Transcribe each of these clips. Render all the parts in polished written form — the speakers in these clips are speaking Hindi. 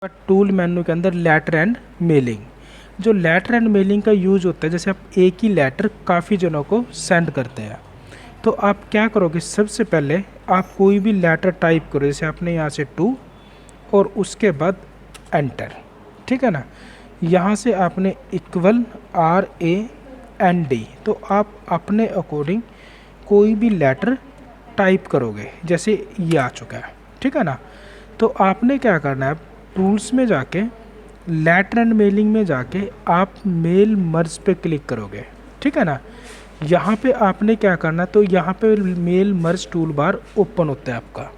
टूल मेन्यू के अंदर लेटर एंड मेलिंग। जो लेटर एंड मेलिंग का यूज होता है, जैसे आप एक ही लेटर काफ़ी जनों को सेंड करते हैं, तो आप क्या करोगे, सबसे पहले आप कोई भी लेटर टाइप करो, जैसे आपने यहाँ से टू और उसके बाद एंटर, ठीक है ना। यहाँ से आपने इक्वल RAND, तो आप अपने अकॉर्डिंग कोई भी लेटर टाइप करोगे, जैसे ये आ चुका है, ठीक है ना। तो आपने क्या करना है, टूल्स में जाके लेटर एंड मेलिंग में जाके आप मेल मर्ज पे क्लिक करोगे, ठीक है ना। यहाँ पे आपने क्या करना, तो यहाँ पे mail merge tool bar open होता है आपका।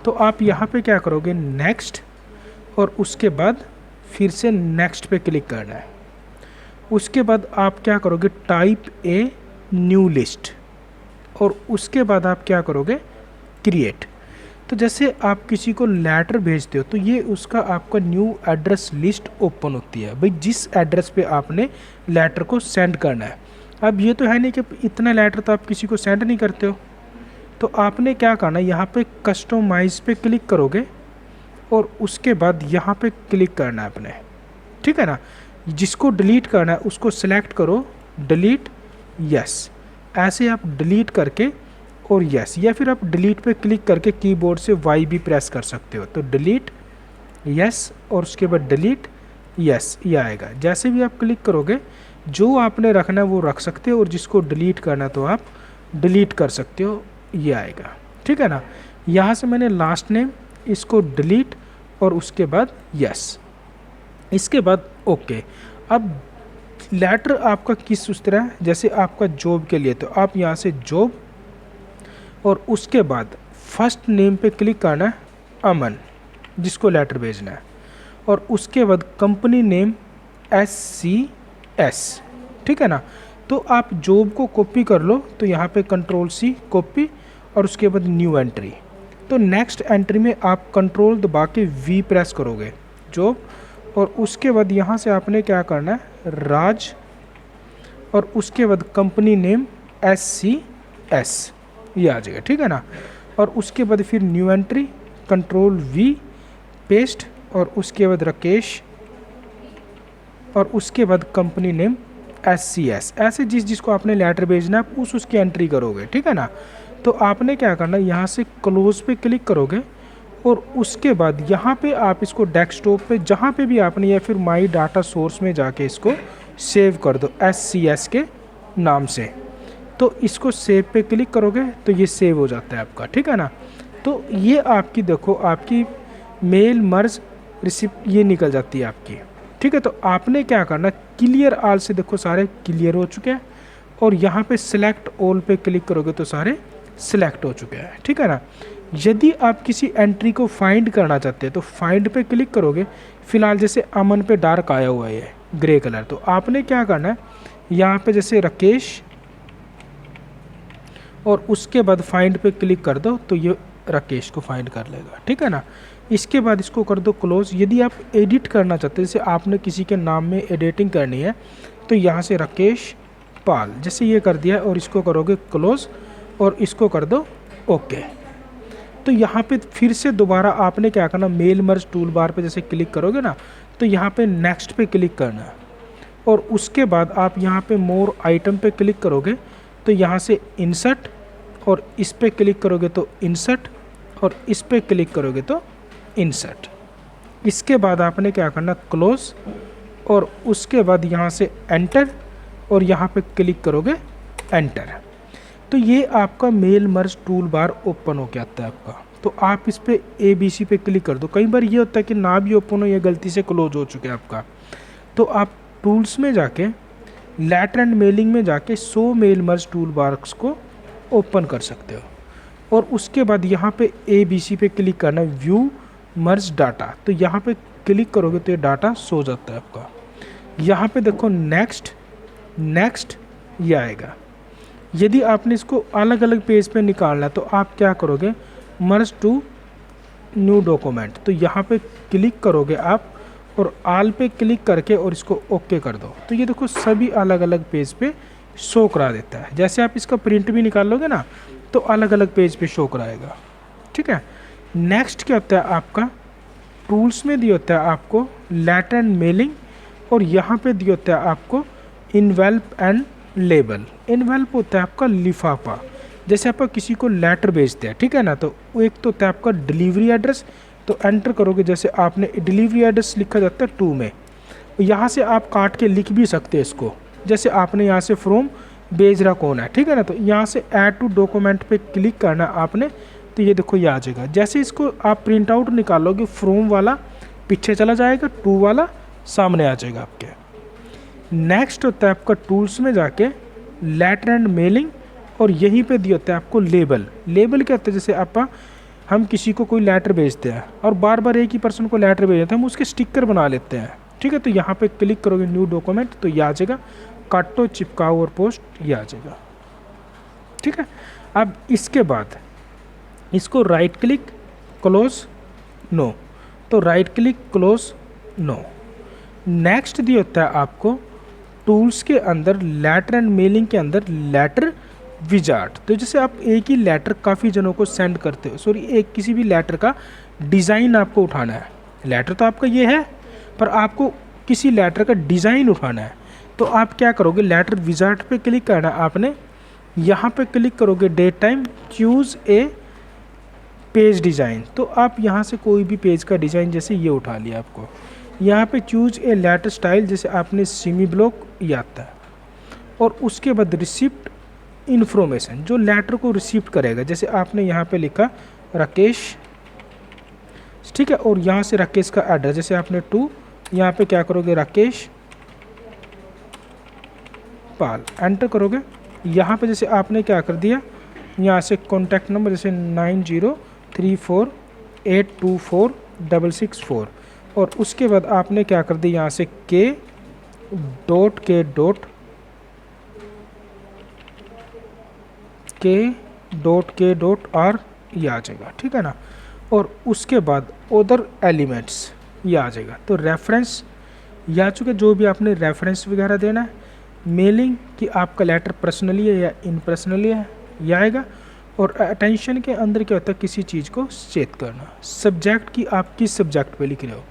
तो आप यहाँ पे क्या करोगे, नेक्स्ट, और उसके बाद फिर से नेक्स्ट पे क्लिक करना है। उसके बाद आप क्या करोगे, टाइप ए न्यू लिस्ट, और उसके बाद आप क्या करोगे, क्रिएट। तो जैसे आप किसी को लेटर भेजते हो तो ये उसका आपका न्यू एड्रेस लिस्ट ओपन होती है, भाई जिस एड्रेस पे आपने लेटर को सेंड करना है। अब ये तो है नहीं कि इतना लेटर तो आप किसी को सेंड नहीं करते हो, तो आपने क्या करना है, यहाँ पे कस्टमाइज पे क्लिक करोगे और उसके बाद यहाँ पे क्लिक करना है अपने, ठीक है ना। जिसको डिलीट करना है उसको सिलेक्ट करो, डिलीट, यस, ऐसे आप डिलीट करके और यस, या फिर आप डिलीट पे क्लिक करके कीबोर्ड से Y भी प्रेस कर सकते हो। तो डिलीट, यस, और उसके बाद डिलीट, यस, ये आएगा। जैसे भी आप क्लिक करोगे, जो आपने रखना है वो रख सकते हो, और जिसको डिलीट करना तो आप डिलीट कर सकते हो, ये आएगा, ठीक है ना। यहाँ से मैंने लास्ट नेम इसको डिलीट और उसके बाद यस, इसके बाद ओके। अब लेटर आपका किस उस तरह, जैसे आपका जॉब के लिए, तो आप यहाँ से जॉब, और उसके बाद फर्स्ट नेम पे क्लिक करना है, अमन, जिसको लेटर भेजना है, और उसके बाद कंपनी नेम SCS, ठीक है ना। तो आप जॉब को कॉपी कर लो, तो यहाँ पे Ctrl+C कॉपी, और उसके बाद न्यू एंट्री। तो नेक्स्ट एंट्री में आप कंट्रोल दबा के V प्रेस करोगे, जॉब, और उसके बाद यहाँ से आपने क्या करना है, राज, और उसके बाद कंपनी नेम SCS, ये आ जाएगा, ठीक है ना। और उसके बाद फिर न्यू एंट्री, Ctrl+V पेस्ट, और उसके बाद राकेश, और उसके बाद कंपनी नेम SCS। ऐसे जिसको आपने लेटर भेजना है आप उसकी एंट्री करोगे, ठीक है ना। तो आपने क्या करना है, यहाँ से क्लोज पे क्लिक करोगे, और उसके बाद यहाँ पे आप इसको डेस्कटॉप पे जहाँ पे भी आपने, या फिर माई डाटा सोर्स में जाके इसको सेव कर दो SCS के नाम से। तो इसको सेव पे क्लिक करोगे तो ये सेव हो जाता है आपका, ठीक है ना। तो ये आपकी देखो, आपकी मेल मर्ज रिसिप्ट ये निकल जाती है आपकी, ठीक है। तो आपने क्या करना, क्लियर आल से देखो सारे क्लियर हो चुके हैं, और यहाँ पे सिलेक्ट ऑल पे क्लिक करोगे तो सारे सिलेक्ट हो चुके हैं, ठीक है ना। यदि आप किसी एंट्री को फाइंड करना चाहते हैं तो फाइंड पे क्लिक करोगे। फिलहाल जैसे अमन पे डार्क आया हुआ है ग्रे कलर, तो आपने क्या करना है, यहाँ पे जैसे राकेश, और उसके बाद फाइंड पे क्लिक कर दो, तो ये राकेश को फाइंड कर लेगा, ठीक है ना। इसके बाद इसको कर दो क्लोज। यदि आप एडिट करना चाहते हैं, जैसे आपने किसी के नाम में एडिटिंग करनी है, तो यहाँ से राकेश पाल, जैसे ये कर दिया, और इसको करोगे क्लोज, और इसको कर दो ओके। तो यहाँ पे फिर से दोबारा आपने क्या करना, मेल मर्ज टूल बार पे जैसे क्लिक करोगे ना, तो यहाँ पे नेक्स्ट पे क्लिक करना है, और उसके बाद आप यहाँ पे मोर आइटम पे क्लिक करोगे, तो यहाँ से इंसर्ट, और इस पे क्लिक करोगे तो इंसर्ट, और इस पे क्लिक करोगे तो इंसर्ट। इसके बाद आपने क्या करना, क्लोज, और उसके बाद यहाँ से एंटर, और यहाँ पे क्लिक करोगे एंटर। तो ये आपका mail merge tool bar open हो के आता है आपका। तो आप इस पे ABC पे क्लिक कर दो। कई बार ये होता है कि ना भी ओपन हो, या गलती से क्लोज हो चुके हैं आपका, तो आप टूल्स में जाके लेटर एंड मेलिंग में जाके show mail merge tool bars को ओपन कर सकते हो, और उसके बाद यहाँ पे ABC पे क्लिक करना है, व्यू मर्ज डाटा। तो यहाँ पे क्लिक करोगे तो ये डाटा शो जाता है आपका। यहाँ पे देखो नेक्स्ट, नेक्स्ट, ये आएगा। यदि आपने इसको अलग अलग पेज पे निकालना है तो आप क्या करोगे, मर्ज टू न्यू डॉक्यूमेंट, तो यहाँ पे क्लिक करोगे आप, और आल पे क्लिक करके और इसको ओके कर दो। तो ये देखो सभी अलग अलग पेज पे शो करा देता है। जैसे आप इसका प्रिंट भी निकाल लोगे ना, तो अलग अलग पेज पे शो कराएगा, ठीक है। नेक्स्ट क्या होता है आपका, टूल्स में दिया होता है आपको लेटर एंड मेलिंग, और यहाँ पे दिया होता है आपको इनवेल्प एंड लेबल। इनवेल्प होता है आपका लिफाफा, जैसे आप किसी को लेटर भेजते हैं, ठीक है ना, तो वो एक तो होता है आपका डिलीवरी एड्रेस, तो एंटर करोगे, जैसे आपने डिलीवरी एड्रेस लिखा जाता है 2 में, यहाँ से आप काट के लिख भी सकते हैं इसको, जैसे आपने यहाँ से फ्रॉम भेज रहा कौन है, ठीक है ना, तो यहाँ से ऐड टू डॉक्यूमेंट पे क्लिक करना आपने, तो ये देखो ये आ जाएगा। जैसे इसको आप प्रिंट आउट निकालोगे, फ्रॉम वाला पीछे चला जाएगा, 2 वाला सामने आ जाएगा आपके। नेक्स्ट होता है आपका टूल्स में जाके लेटर एंड मेलिंग, और यहीं पे दिया होता है आपको लेबल। लेबल क्या होता है, जैसे हम किसी को कोई लेटर भेजते हैं और बार बार एक ही पर्सन को लेटर भेजते हैं, हम उसके स्टिकर बना लेते हैं, ठीक है, तो यहाँ पे क्लिक करोगे न्यू डॉक्यूमेंट, तो ये आ जाएगा, काटो चिपकाओ और पोस्ट, ये आ जाएगा, ठीक है। अब इसके बाद इसको राइट क्लिक क्लोज नो, तो right click close no. Next दिया होता है आपको टूल्स के अंदर लेटर एंड मेलिंग के अंदर लेटर विजार्ड। तो जैसे आप एक ही लेटर काफ़ी जनों को सेंड करते हो, सॉरी एक किसी भी लेटर का डिज़ाइन आपको उठाना है, लेटर तो आपका ये है पर आपको किसी लेटर का डिज़ाइन उठाना है, तो आप क्या करोगे, लेटर विजार्ड पे क्लिक करना है आपने, यहाँ पे क्लिक करोगे date time, choose a page design, तो आप यहाँ से कोई भी पेज का डिज़ाइन, जैसे ये उठा लिया आपको, यहाँ पे चूज ए लेटर स्टाइल, जैसे आपने सेमी ब्लॉक ये आता है, और उसके बाद रिसिप्ट इन्फॉर्मेशन, जो लेटर को रिसीव करेगा, जैसे आपने यहाँ पे लिखा राकेश, ठीक है, और यहाँ से राकेश का एड्रेस, जैसे आपने 2, यहाँ पे क्या करोगे राकेश पाल, एंटर करोगे, यहाँ पे जैसे आपने क्या कर दिया, यहाँ से कॉन्टैक्ट नंबर जैसे 9034824664, और उसके बाद आपने क्या कर दिया, यहाँ से k.r ये आ जाएगा, ठीक है ना, और उसके बाद अदर एलिमेंट्स ये आ जाएगा, तो रेफरेंस ये आ चुके, जो भी आपने रेफरेंस वगैरह देना है, मेलिंग कि आपका लेटर पर्सनली है या इन पर्सनली है ये आएगा, और अटेंशन के अंदर क्या होता है, किसी चीज़ को चेक करना, सब्जेक्ट की आप किस सब्जेक्ट पे लिख रहे हो,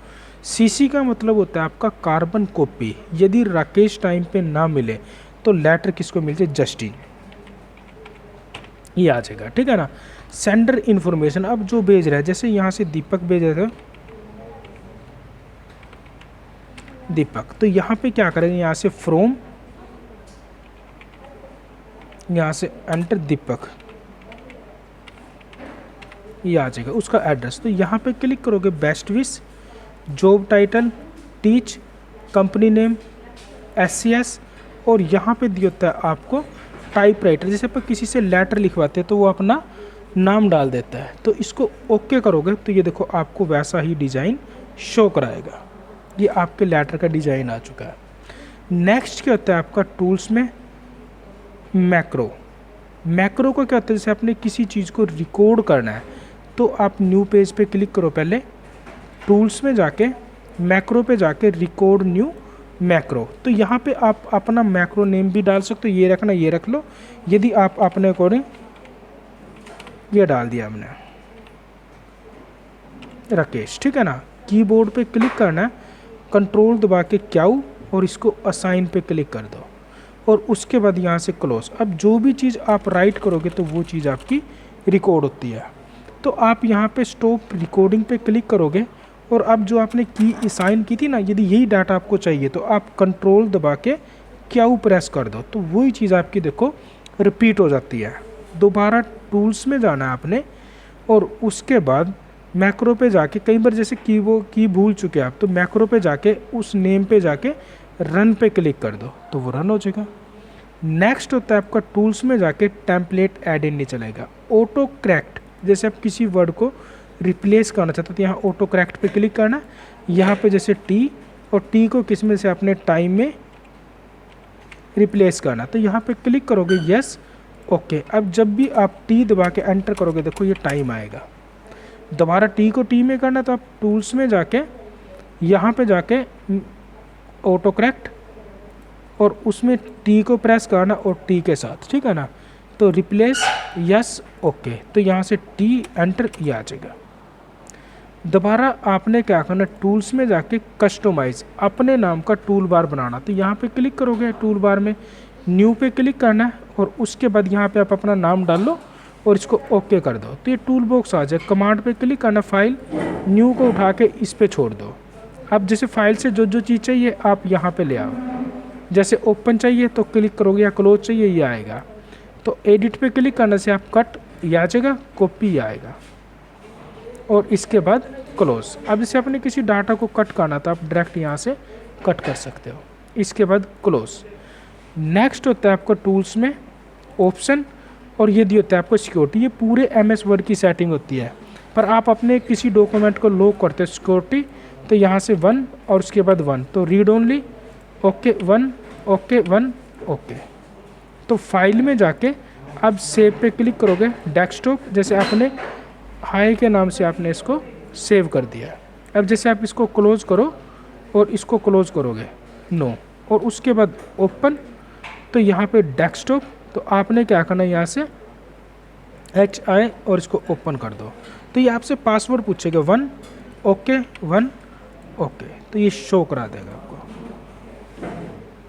सीसी का मतलब होता है आपका कार्बन कॉपी, यदि राकेश टाइम पे ना मिले तो लेटर किसको मिल जाए, जस्टिन, ये आ जाएगा, ठीक है ना। सेंडर इन्फॉर्मेशन, अब जो भेज रहा है, जैसे यहाँ से दीपक भेज रहे थे, दीपक, तो यहाँ पे क्या करेंगे, यहाँ से फ्रॉम, यहाँ से एंटर दीपक, ये आ जाएगा उसका एड्रेस, तो यहाँ पे क्लिक करोगे best wish, job title teach, company name SCS, और यहाँ पे दिया होता है आपको टाइपराइटर, जैसे आप किसी से लेटर लिखवाते हैं तो वो अपना नाम डाल देता है, तो इसको ओके करोगे, तो ये देखो आपको वैसा ही डिज़ाइन शो कराएगा, ये आपके लेटर का डिज़ाइन आ चुका है। नेक्स्ट क्या होता है आपका टूल्स में मैक्रो। मैक्रो को क्या होता है, जैसे आपने किसी चीज़ को रिकॉर्ड करना है, तो आप न्यू पेज पे क्लिक करो, पहले टूल्स में जाके मैक्रो पे जाके रिकॉर्ड न्यू मैक्रो, तो यहाँ पे आप अपना मैक्रो नेम भी डाल सकते हो, ये रखना, ये रख लो, यदि आप अपने अकॉर्डिंग ये डाल दिया हमने राकेश, ठीक है ना। कीबोर्ड पे क्लिक करना है, कंट्रोल दबा के क्याऊ, और इसको असाइन पे क्लिक कर दो, और उसके बाद यहाँ से क्लोज। अब जो भी चीज़ आप राइट करोगे तो वो चीज़ आपकी रिकॉर्ड होती है, तो आप यहाँ पे स्टॉप रिकॉर्डिंग पे क्लिक करोगे, और अब जो आपने की असाइन की थी ना, यदि यही डाटा आपको चाहिए तो आप कंट्रोल दबा के क्याऊ प्रेस कर दो, तो वही चीज़ आपकी देखो रिपीट हो जाती है। दोबारा टूल्स में जाना है आपने, और उसके बाद मैक्रो पे जाके, कई बार जैसे की भूल चुके आप, तो मैक्रो पे जाके उस नेम पे जाके रन पे क्लिक कर दो, तो वो रन हो जाएगा। नेक्स्ट होता है आपका टूल्स में जाके टेम्पलेट ऐड इन नहीं चलेगा, ऑटो करेक्ट, जैसे आप किसी वर्ड को रिप्लेस करना चाहते हो तो यहाँ ऑटो करेक्ट पे क्लिक करना, यहाँ पे जैसे टी, और टी को किस में से अपने टाइम में रिप्लेस करना, तो यहाँ पे क्लिक करोगे यस ओके। अब जब भी आप टी दबा के एंटर करोगे, देखो ये टाइम आएगा, दोबारा टी को टी में करना, तो आप टूल्स में जाके यहाँ पे जाके ऑटो करेक्ट, और उसमें टी को प्रेस करना और टी के साथ, ठीक है ना, तो रिप्लेस यस ओके, तो यहाँ से टी एंटर ये आ जाएगा। दोबारा आपने क्या करना, टूल्स में जाके कस्टमाइज अपने नाम का टूल बार बनाना। तो यहाँ पे क्लिक करोगे टूल बार में, न्यू पे क्लिक करना है और उसके बाद यहाँ पे आप अपना नाम डाल लो और इसको ओके कर दो तो ये टूल बॉक्स आ जाए। कमांड पे क्लिक करना, फाइल न्यू को उठा के इस पे छोड़ दो। अब जैसे फाइल से जो जो चीज़ चाहिए आप यहाँ पे ले आओ। जैसे ओपन चाहिए तो क्लिक करोगे या क्लोज चाहिए ये आएगा, तो एडिट पे क्लिक करने से आप कट ये आ जाएगा, कॉपी आएगा और इसके बाद क्लोज। अब जैसे अपने किसी डाटा को कट करना तो आप डायरेक्ट यहाँ से कट कर सकते हो, इसके बाद क्लोज। नेक्स्ट होता है आपको टूल्स में ऑप्शन और ये दी होता है आपको सिक्योरिटी। ये पूरे MS वर्ड की सेटिंग होती है, पर आप अपने किसी डॉक्यूमेंट को लॉक करते हो सिक्योरिटी तो यहाँ से 1 और उसके बाद 1 तो read only okay 1 okay 1 okay. तो फाइल में जाके अब सेव पे क्लिक करोगे, डेस्कटॉप जैसे आपने हाई के नाम से आपने इसको सेव कर दिया। अब जैसे आप इसको क्लोज करो और इसको क्लोज करोगे नो और उसके बाद ओपन, तो यहाँ पे डेस्कटॉप तो आपने क्या करना है यहाँ से HI और इसको ओपन कर दो। तो ये आपसे पासवर्ड पूछेगा 1 ओके 1 ओके, तो ये शो करा देगा।